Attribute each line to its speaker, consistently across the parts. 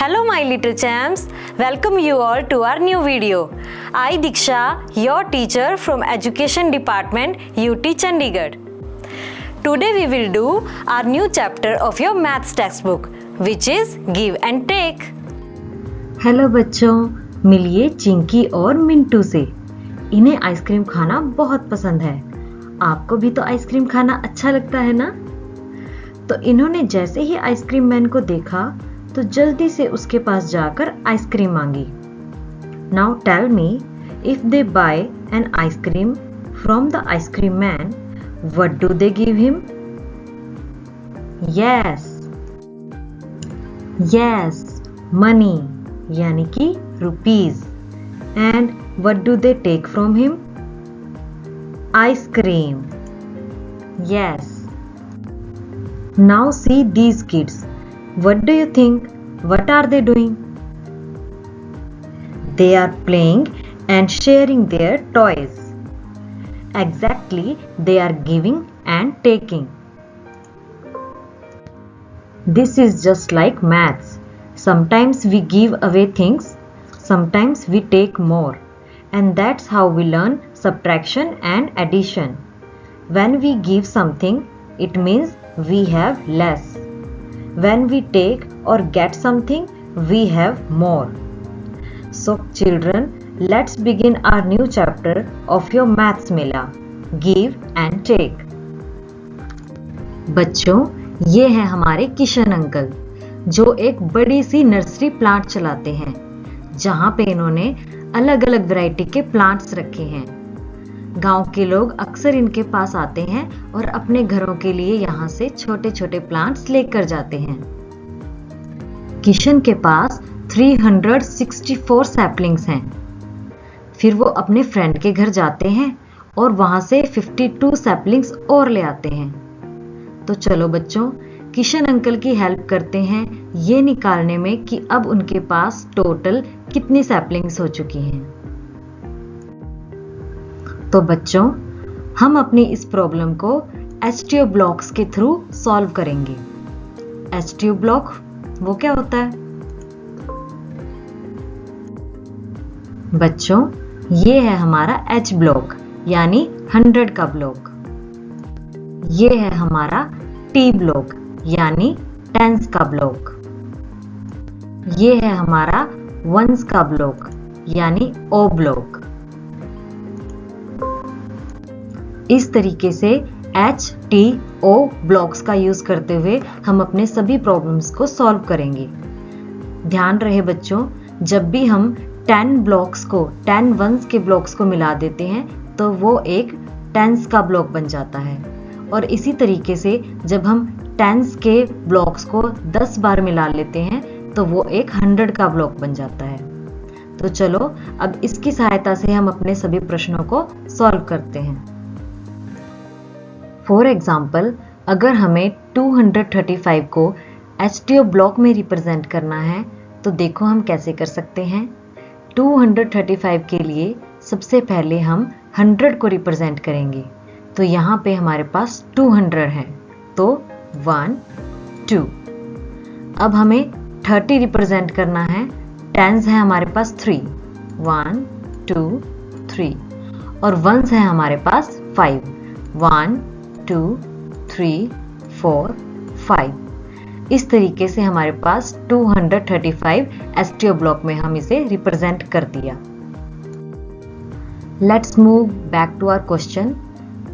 Speaker 1: Hello my little champs, welcome you all to our new video. I Diksha, your teacher from Education Department, UT Chandigarh. Today we will do our new chapter of your maths textbook, which is Give and Take.
Speaker 2: Hello बच्चों, मिलिए चिंकी और मिंटू से। इन्हें ice cream खाना बहुत पसंद है। आपको भी तो आइसक्रीम खाना अच्छा लगता है ना? तो इन्होंने जैसे ही आइसक्रीम मैन को देखा तो जल्दी से उसके पास जाकर आइसक्रीम मांगी। Now tell me, if they buy an ice cream from the ice cream man, what do they give him? Yes, money, यानी कि rupees. And what do they take from him? Ice cream. Yes. Now see these kids. What do you think? What are they doing? They are playing and sharing their toys. Exactly, they are giving and taking. This is just like maths. Sometimes we give away things, sometimes we take more. And that's how we learn subtraction and addition. When we give something, it means we have less. When we take or get something, we have more. So children, let's begin our new chapter of your maths mela, Give and Take. बच्चों, ये हैं हमारे Kishan uncle, जो एक बड़ी सी nursery plant चलाते हैं, जहाँ पे इन्होंने अलग अलग वैरायटी के प्लांट्स रखे हैं। गांव के लोग अक्सर इनके पास आते हैं और अपने घरों के लिए यहाँ से छोटे छोटे प्लांट्स लेकर जाते हैं। किशन के पास 364 सैपलिंग्स हैं। फिर वो अपने फ्रेंड के घर जाते हैं और वहां से 52 सैपलिंग्स और ले आते हैं। तो चलो बच्चों, किशन अंकल की हेल्प करते हैं ये निकालने में कि अब उनके पास टोटल कितनी सैपलिंग्स हो चुकी हैं। तो बच्चों, हम अपनी इस प्रॉब्लम को एचटीओ ब्लॉक्स के थ्रू सॉल्व करेंगे। एचटीओ ब्लॉक वो क्या होता है? बच्चों, ये है हमारा एच ब्लॉक, यानी 100 का ब्लॉक। ये है हमारा टी ब्लॉक, यानी टेंस का ब्लॉक। ये है हमारा वंस का ब्लॉक, यानी ओ ब्लॉक। इस तरीके से एच टी ओ ब्लॉक्स का यूज करते हुए हम अपने सभी प्रॉब्लम्स को सॉल्व करेंगे। ध्यान रहे बच्चों, जब भी हम 10 ब्लॉक्स को 10 वंस के ब्लॉक्स को मिला देते हैं तो वो एक टेंस का ब्लॉक बन जाता है, और इसी तरीके से जब हम टेंस के ब्लॉक्स को 10 बार मिला लेते हैं तो वो एक 100 का ब्लॉक बन जाता है। तो चलो अब इसकी सहायता से हम अपने सभी प्रश्नों को सॉल्व करते हैं। फॉर एग्जाम्पल, अगर हमें 235 को एचटीओ ब्लॉक में रिप्रेजेंट करना है तो देखो हम कैसे कर सकते हैं। 235 के लिए सबसे पहले हम 100 को रिप्रेजेंट करेंगे। तो यहाँ पे हमारे पास 200 है, तो 1 2। अब हमें 30 रिप्रेजेंट करना है। टेंस है हमारे पास 3, 1 2 3, और वंस है हमारे पास 5, 1 2 3 4 5। इस तरीके से हमारे पास 235 एचटीओ ब्लॉक में हम इसे रिप्रेजेंट कर दिया। Let's move back to our question.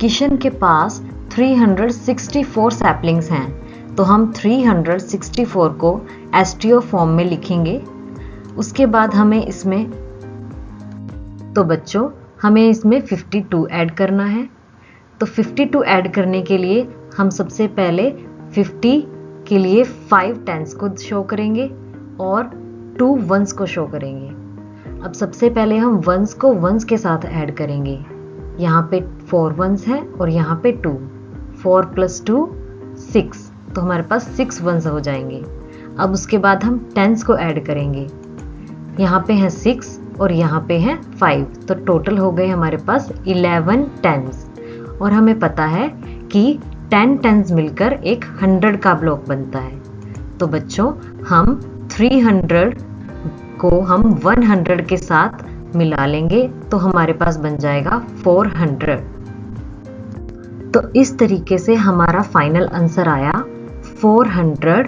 Speaker 2: Kishan के पास 364 सैपलिंग्स हैं, तो हम 364 को एचटीओ फॉर्म में लिखेंगे। उसके बाद हमें इसमें, तो बच्चों, हमें इसमें 52 ऐड करना है। तो 52 ऐड करने के लिए हम सबसे पहले 50 के लिए 5 टेंस को शो करेंगे और 2 वंस को शो करेंगे। अब सबसे पहले हम वंस को वंस के साथ ऐड करेंगे। यहाँ पे 4 वंस है और यहाँ पे 2, 4 + 2 6, तो हमारे पास 6 वंस हो जाएंगे। अब उसके बाद हम टेंस को ऐड करेंगे। यहाँ पे है 6 और यहाँ पे है 5, तो टोटल हो गए हमारे पास 11 टेंस। और हमें पता है कि 10 टेंस मिलकर एक 100 का ब्लॉक बनता है। तो बच्चों, हम 300 को हम 100 के साथ मिला लेंगे तो हमारे पास बन जाएगा 400। तो इस तरीके से हमारा फाइनल आंसर आया 400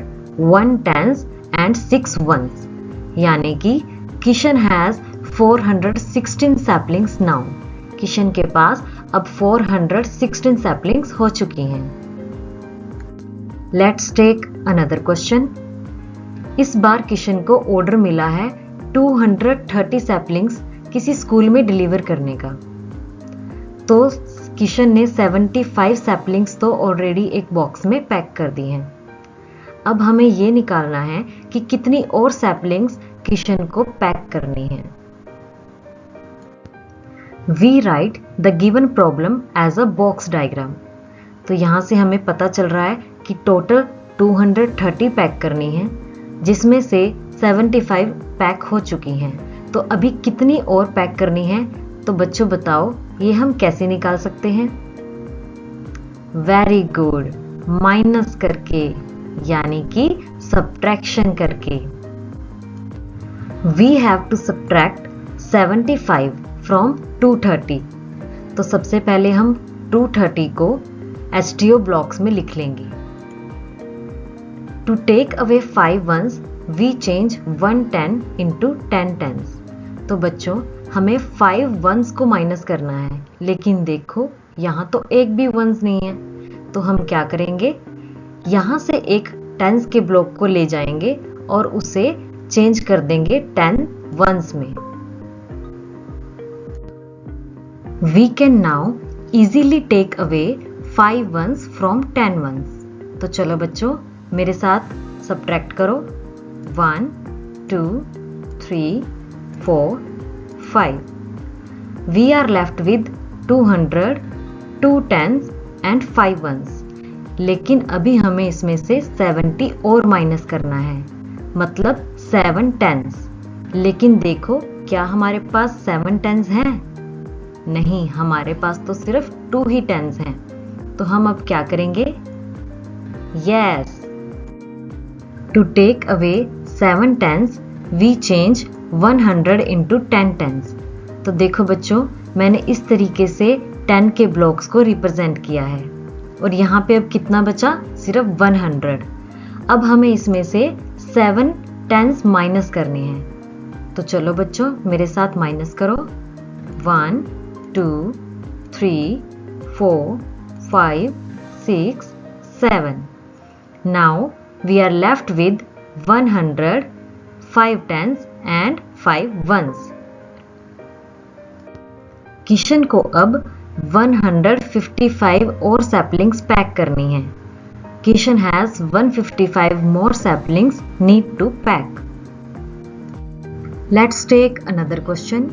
Speaker 2: 1 tens and 6 ones, यानी कि Kishan has 416 saplings now. Kishan के पास अब 416 सैपलिंग्स हो चुकी हैं। Let's take another question. इस बार किशन को ऑर्डर मिला है 230 सैपलिंग्स किसी स्कूल में डिलीवर करने का। तो किशन ने 75 सैपलिंग्स तो ऑलरेडी एक बॉक्स में पैक कर दी हैं। अब हमें ये निकालना है कि कितनी और सैपलिंग्स किशन को पैक करनी है। We write the given problem as a box diagram. तो यहाँ से हमें पता चल रहा है कि टोटल 230 पैक करनी है, जिसमें से 75 पैक हो चुकी हैं। तो अभी कितनी और पैक करनी है? तो बच्चों बताओ, ये हम कैसे निकाल सकते हैं? वेरी गुड, माइनस करके, यानी कि सब्ट्रैक्शन करके। We have to subtract 75 from 230। तो सबसे पहले हम 230 को STO ब्लॉक्स में लिख लेंगे। To take away 5 ones we change 1 10 into 10 tens। तो बच्चों, हमें 5 ones को माइनस करना है, लेकिन देखो यहाँ तो एक भी ones नहीं है। तो हम क्या करेंगे, यहाँ से एक टेंस के ब्लॉक को ले जाएंगे और उसे चेंज कर देंगे 10 ones में। We can now easily take away 5 ones from 10 ones। तो चलो बच्चों, मेरे साथ सब्ट्रैक्ट करो। 1 2 3 4 5। We are left with 200 2 tens and 5 ones। लेकिन अभी हमें इसमें से 70 और माइनस करना है, मतलब 7 tens। लेकिन देखो, क्या हमारे पास 7 tens हैं? नहीं, हमारे पास तो सिर्फ 2 ही tens हैं। तो हम अब क्या करेंगे? Yes, to take away 7 tens we change 100 into 10 tens। तो देखो बच्चों, मैंने इस तरीके से 10 के ब्लॉक्स को रिप्रेजेंट किया है और यहाँ पे अब कितना बचा? सिर्फ 100। अब हमें इसमें से 7 tens माइनस करने हैं। तो चलो बच्चों, मेरे साथ माइनस करो। 1 2 3 4 5 6 7। Now we are left with 100 5 tens and 5 ones। किशन को अब 155 और सैपलिंग्स पैक करनी है। Kishan has 155 more saplings need to pack। Let's take another question।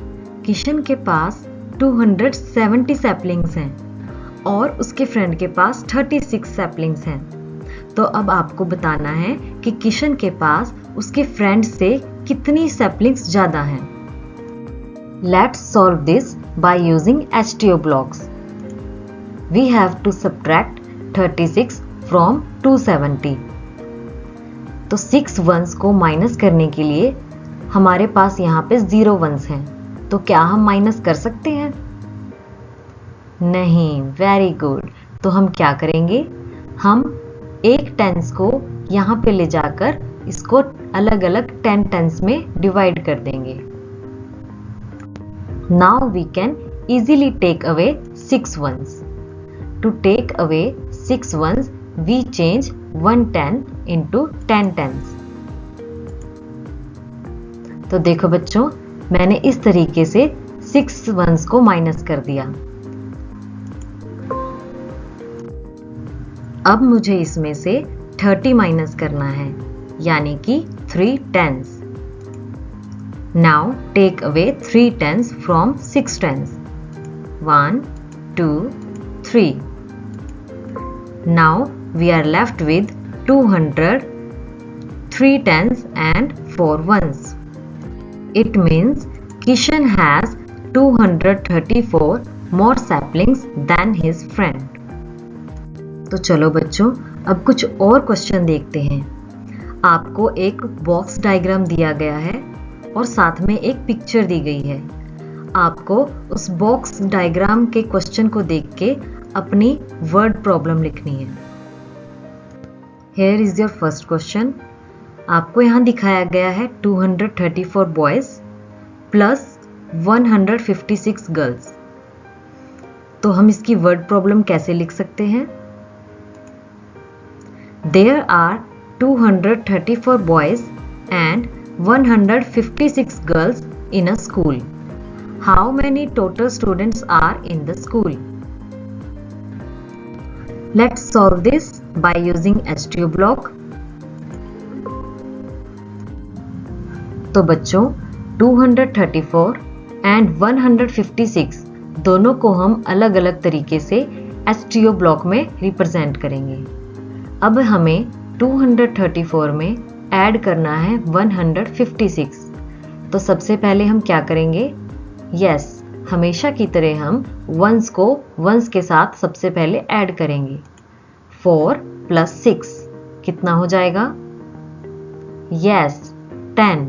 Speaker 2: Kishan के पास 270 सैपलिंग्स हैं और उसके फ्रेंड के पास 36 सैपलिंग्स हैं। तो अब आपको बताना है कि किशन के पास उसके फ्रेंड से कितनी सैपलिंग्स ज्यादा हैं। Let's solve this by using STO blocks। We have to subtract 36 from 270। तो 6 ones को माइनस करने के लिए हमारे पास यहाँ पे 0 ones हैं। तो क्या हम माइनस कर सकते हैं? नहीं, वेरी गुड। तो हम क्या करेंगे, हम एक टेंस को यहाँ पे ले जाकर इसको अलग अलग 10 tens में डिवाइड कर देंगे। Now we can easily take away 6 ones। To take away 6 ones, we change 1 10 into 10 tens। तो देखो बच्चों, मैंने इस तरीके से 6 ones को माइनस कर दिया। अब मुझे इसमें से 30 माइनस करना है, यानी कि 3 tens। Now take away 3 tens from 6 tens। 1 2 3। Now we are left with 200 3 tens and 4 ones। It means Kishan has 234 more saplings than his friend। तो चलो बच्चों, अब कुछ और क्वेश्चन देखते हैं। आपको एक बॉक्स डायग्राम दिया गया है और साथ में एक पिक्चर दी गई है। आपको उस बॉक्स डायग्राम के क्वेश्चन को देख के अपनी वर्ड प्रॉब्लम लिखनी है। Here is your first question. आपको यहाँ दिखाया गया है 234 बॉयज प्लस 156 गर्ल्स। तो हम इसकी वर्ड प्रॉब्लम कैसे लिख सकते हैं? There are 234 boys and 156 girls in a school. How many total students are in the school? Let's solve this by using HTO block. तो बच्चों 234 and 156 दोनों को हम अलग अलग तरीके से HTO ब्लॉक में रिप्रेजेंट करेंगे। अब हमें 234 में ऐड करना है 156। तो सबसे पहले हम क्या करेंगे? यस, हमेशा की तरह हम वंस को वंस के साथ सबसे पहले ऐड करेंगे। 4 + 6 कितना हो जाएगा? Yes, 10।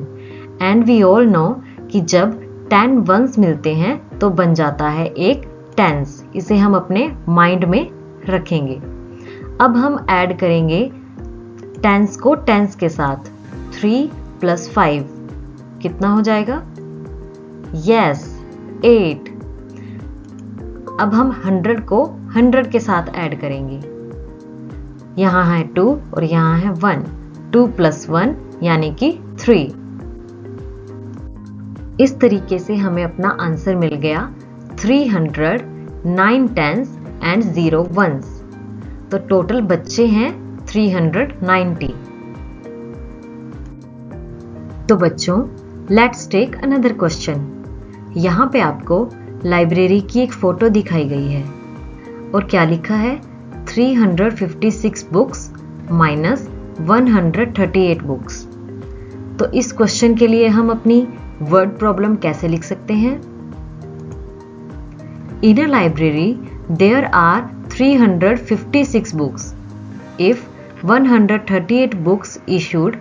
Speaker 2: And we all know कि जब 10 वंस मिलते हैं तो बन जाता है एक टेंस। इसे हम अपने माइंड में रखेंगे। अब हम ऐड करेंगे टेंस को टेंस के साथ। 3 + 5 कितना हो जाएगा? यस, 8। अब हम 100 को 100 के साथ ऐड करेंगे। यहाँ है 2 और यहाँ है 1। 2 + 1 यानी कि 3। इस तरीके से हमें अपना आंसर मिल गया 300, 9 टेंस एंड 0 वंस। तो टोटल बच्चे हैं 390। तो बच्चों लेट्स टेक अनदर क्वेश्चन। यहाँ पे आपको लाइब्रेरी की एक फोटो दिखाई गई है और क्या लिखा है? 356 बुक्स माइनस 138 बुक्स। तो इस क्वेश्चन के लिए हम अपनी वर्ड प्रॉब्लम कैसे लिख सकते हैं? In a library there are 356 books. If 138 books issued,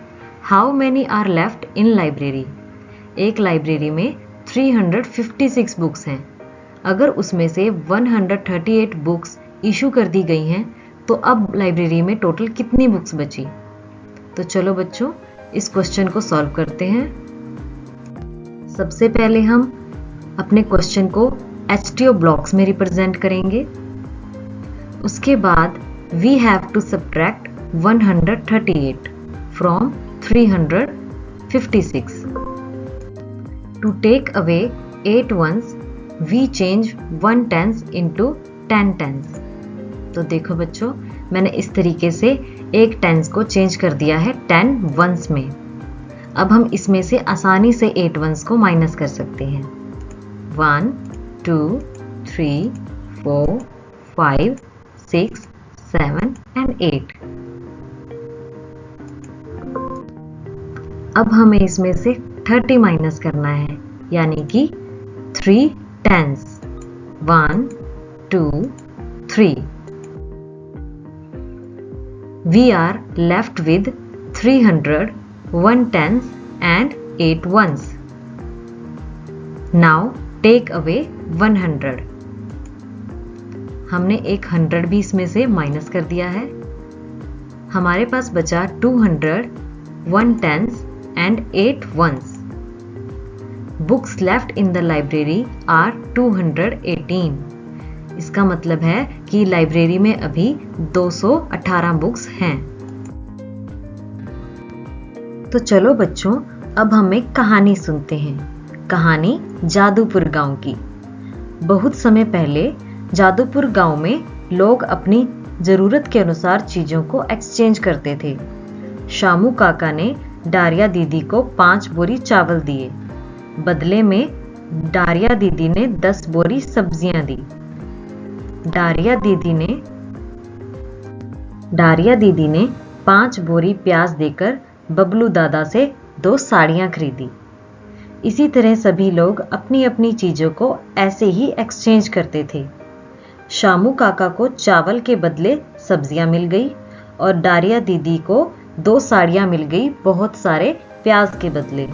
Speaker 2: how many are left in library? एक लाइब्रेरी में 356 बुक्स हैं। अगर उसमें से 138 बुक्स इशू कर दी गई हैं तो अब लाइब्रेरी में टोटल कितनी बुक्स बची? तो चलो बच्चों इस क्वेश्चन को सॉल्व करते हैं। सबसे पहले हम अपने क्वेश्चन को HTO ब्लॉक्स में रिप्रेजेंट करेंगे। उसके बाद we have to subtract 138 from 356. To take away 8 ones, we change 1 tens into 10 tens. तो देखो बच्चों मैंने इस तरीके से एक टेंस को चेंज कर दिया है 10 वंस में। अब हम इसमें से आसानी से 8 वंस को माइनस कर सकते हैं। 1, 2, 3, 4, 5, 6, 7 and 8। अब हमें इसमें से 30 माइनस करना है यानी कि 3 tense. 1, 2, 3। We are left with 300, 1 tens and 8 ones. Now take away 100. हमने एक 100 भी इसमें से माइनस कर दिया है। हमारे पास बचा 200, 1 tens and 8 ones. Books left in the library are 218. इसका मतलब है कि लाइब्रेरी में अभी 218 बुक्स हैं। तो चलो बच्चों अब हम एक कहानी सुनते हैं। कहानी जादूपुर गांव की। बहुत समय पहले जादूपुर गांव में लोग अपनी जरूरत के अनुसार चीजों को एक्सचेंज करते थे। शामू काका ने डारिया दीदी को 5 बोरी चावल दिए। बदले में डारिया दीदी ने 10 बोरी सब्जियां दी। डारिया दीदी ने 5 बोरी प्याज देकर बबलू दादा से 2 साड़ियां खरीदी। इसी तरह सभी लोग अपनी अपनी चीजों को ऐसे ही एक्सचेंज करते थे। शामू काका को चावल के बदले सब्जियां मिल गई और डारिया दीदी को 2 साड़ियाँ मिल गई बहुत सारे प्याज के बदले।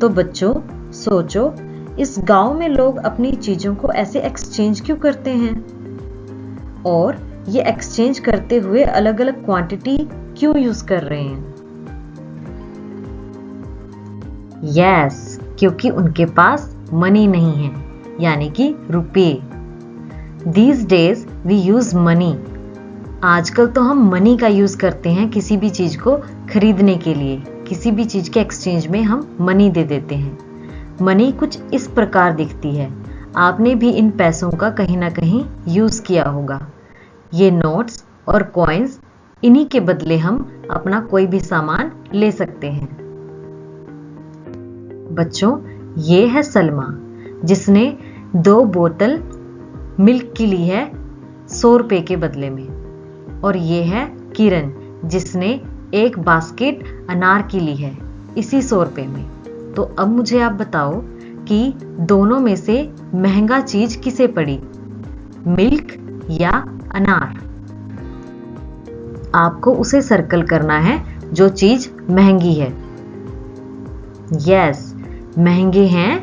Speaker 2: तो बच्चों सोचो, इस गांव में लोग अपनी चीजों को ऐसे एक्सचेंज क्यों करते हैं, और ये एक्सचेंज करते हुए अलग अलग क्वांटिटी क्यों यूज कर रहे हैं? यस, क्योंकि उनके पास मनी नहीं है, यानी कि रुपए। These days we use money। आजकल तो हम मनी का यूज करते हैं किसी भी चीज को खरीदने के लिए, किसी भी चीज के एक्सचेंज में हम मनी दे देते हैं। मनी कुछ इस प्रकार दिखती है। आपने भी इन पैसों का कहीं ना कहीं यूज किया होगा। ये नोट्स और कॉइन्स, इन्हीं के बदले हम अपना कोई भी सामान ले सकते हैं। बच्चों ये है सलमा, जिसने 2 बोतल मिल्क की ली है 100 रुपए के बदले में, और ये है किरण, जिसने 1 बास्केट अनार की ली है इसी 100 रुपए में। तो अब मुझे आप बताओ कि दोनों में से महंगा चीज किसे पड़ी, मिल्क या अनार? आपको उसे सर्कल करना है जो चीज महंगी है। यस, महंगे हैं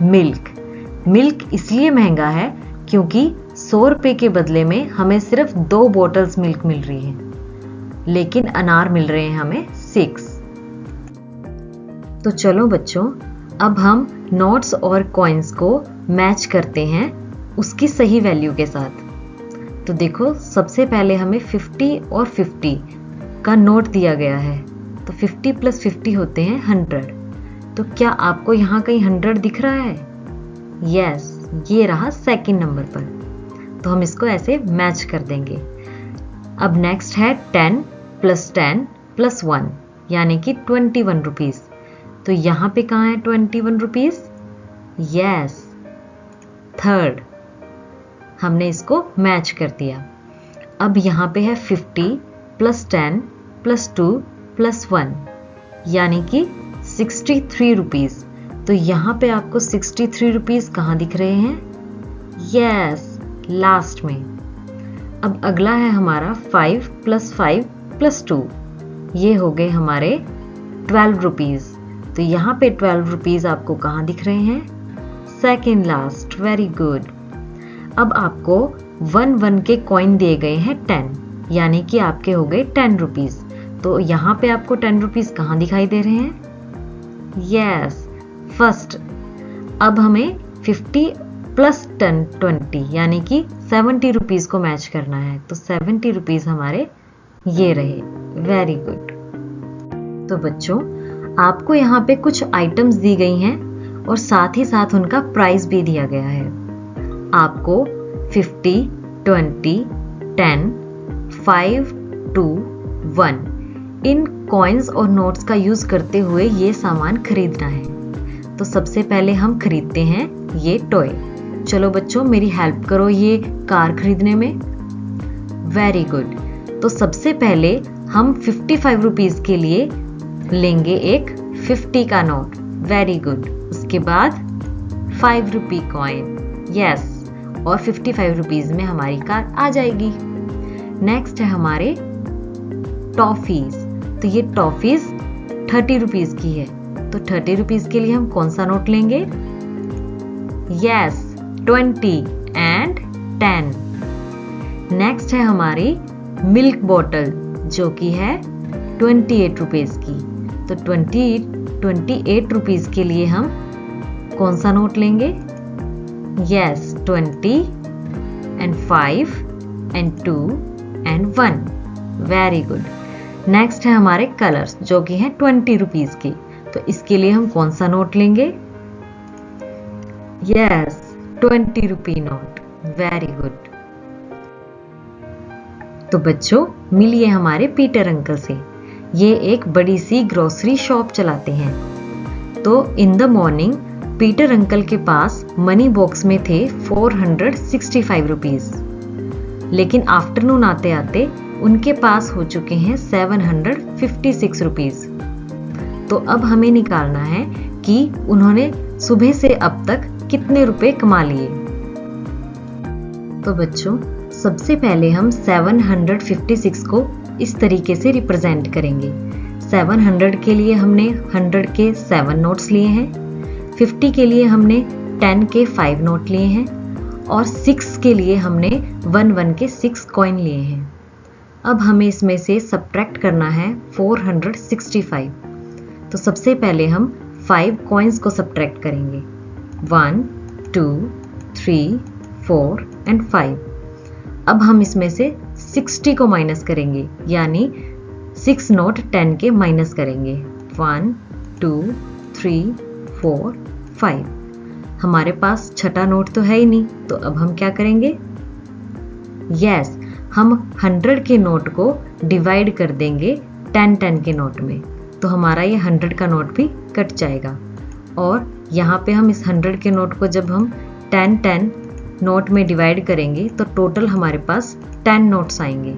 Speaker 2: मिल्क। मिल्क इसलिए महंगा है क्योंकि 100 रुपए के बदले में हमें सिर्फ 2 बॉटल्स मिल्क मिल रही है, लेकिन अनार मिल रहे हैं हमें 6। तो चलो बच्चों, अब हम नोट्स और कॉइन्स को मैच करते हैं उसकी सही वैल्यू के साथ। तो देखो, सबसे पहले हमें 50 और 50 का नोट दिया गया है, तो 50 + 50 होते हैं 100। तो क्या आपको यहाँ कहीं 100 दिख रहा है? यस, ये रहा सेकंड नंबर पर, तो हम इसको ऐसे मैच कर देंगे। अब नेक्स्ट है 10 + 10 + 1, यानी कि 21 रुपीज। तो यहाँ पे कहाँ है 21 रुपीज? यस, थर्ड, हमने इसको मैच कर दिया। अब यहाँ पे है 50 + 10 + 2 + 1, यानी कि 63 रुपीज। तो यहाँ पे आपको 63 रुपीज कहाँ दिख रहे हैं? यस, लास्ट में। अब अगला है हमारा 5 + 5 + 2, ये हो गए हमारे 12 रुपीज। तो यहाँ पे 12 रुपीज आपको कहाँ दिख रहे हैं? Second last, very good. अब आपको 1 के कॉइन दिए गए हैं 10, यानी कि आपके हो गए 10 रुपीज। तो यहाँ पे आपको 10 रुपीज कहाँ दिखाई दे रहे हैं? Yes, first. अब हमें 50 + 10 20, यानी कि 70 रुपीज को मैच करना है। तो 70 रुपीज हमारे ये रहे, वेरी गुड। तो बच्चों, आपको यहाँ पे कुछ आइटम्स दी गई हैं और साथ ही साथ उनका प्राइस भी दिया गया है। आपको 50, 20, 10, 5, 2, 1 इन कॉइन्स और नोट्स का यूज करते हुए ये सामान खरीदना है। तो सबसे पहले हम खरीदते हैं ये टॉय। चलो बच्चों, मेरी हेल्प करो ये कार खरीदने में। Very good. तो सबसे पहले हम 55 रुपीज के लिए लेंगे एक 50 का नोट। Very good. उसके बाद 5 रुपी कॉइन, यस, और 55 रुपीज में हमारी कार आ जाएगी। नेक्स्ट है हमारे टॉफीज। तो ये टॉफीज 30 रुपीज की है। तो 30 रुपीज के लिए हम कौन सा नोट लेंगे? Yes, 20 and 10। नेक्स्ट है हमारी मिल्क बॉटल, जो कि है 28 रुपीज की। तो 28 रुपीज के लिए हम कौन सा नोट लेंगे? Yes, 20 and 5 and 2 and 1। Very good. Next है हमारे कलर्स, जो कि हैं 20 रुपीज की। तो इसके लिए हम कौन सा नोट लेंगे? Yes, 20 rupee note. Very good. तो बच्चों, मिलिए हमारे पीटर अंकल से। ये एक बड़ी सी ग्रोसरी शॉप चलाते हैं। तो in the morning Peter uncle के पास मनी बॉक्स में थे 465 रुपीज, लेकिन आफ्टरनून आते आते उनके पास हो चुके हैं 756 रुपीज। तो अब हमें निकालना है कि उन्होंने सुबह से अब तक कितने रुपए कमा लिए। तो बच्चों, सबसे पहले हम 756 को इस तरीके से रिप्रेजेंट करेंगे। 700 के लिए हमने 100 के 7 नोट्स लिए हैं, 50 के लिए हमने 10 के 5 नोट लिए हैं और 6 के लिए हमने 1 के 6 कॉइन लिए हैं। अब हमें इसमें से सब्ट्रैक्ट करना है 465। तो सबसे पहले हम 5 कॉइन्स को सब्ट्रैक्ट करेंगे, 1 2 3 4 एंड 5। अब हम इसमें से 60 को माइनस करेंगे, यानी 6 नोट 10 के माइनस करेंगे, 1 2 3 4 5। हमारे पास छठा नोट तो है ही नहीं, तो अब हम क्या करेंगे? यस, हम 100 के नोट को डिवाइड कर देंगे 10 के नोट में, तो हमारा ये 100 का नोट भी कट जाएगा। और यहाँ पे हम इस 100 के नोट को जब हम 10 नोट में डिवाइड करेंगे तो टोटल हमारे पास 10 नोट्स आएंगे।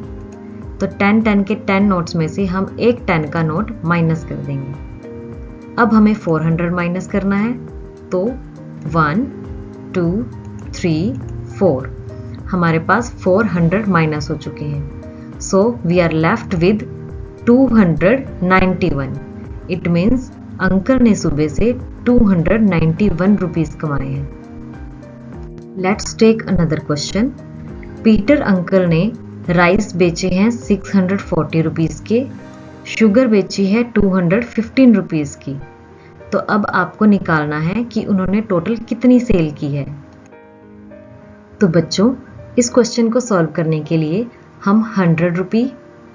Speaker 2: तो 10 के 10 नोट्स में से हम एक 10 का नोट माइनस कर देंगे। अब हमें 400 माइनस करना है, तो 1 2 3 4, हमारे पास 400 माइनस हो चुके हैं। So we are left with 291। It means uncle ने सुबह से 291 रुपीज कमाए हैं। Let's take another question. Peter uncle ने राइस बेचे हैं 640 रुपीज के, शुगर बेची है 215 रुपीज की। तो अब आपको निकालना है कि उन्होंने टोटल कितनी सेल की है। तो बच्चों, इस क्वेश्चन को सॉल्व करने के लिए हम 100 रुपी,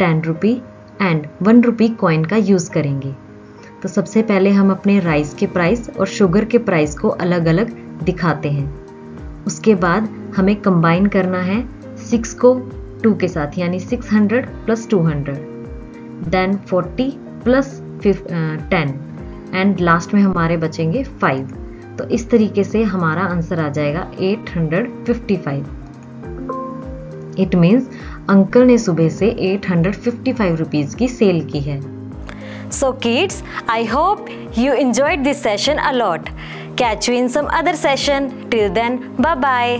Speaker 2: 10 रुपी एंड 1 रुपी कॉइन का यूज़ करेंगे। तो सबसे पहले हम अपने राइस के प्राइस और शुगर के प्राइस को अलग अलग दिखाते हैं। उसके बाद हमें कंबाइन करना है 6 को 2 के साथ, यानी 600 plus 200, then 40 plus 10 and last में हमारे बचेंगे 5। तो इस तरीके से हमारा आंसर आ जाएगा 855। इट मीन्स अंकल ने सुबह से 855 रुपीज की सेल की है।
Speaker 1: So kids, I hope you enjoyed this session a lot. Catch you in some other session. Till then, bye bye.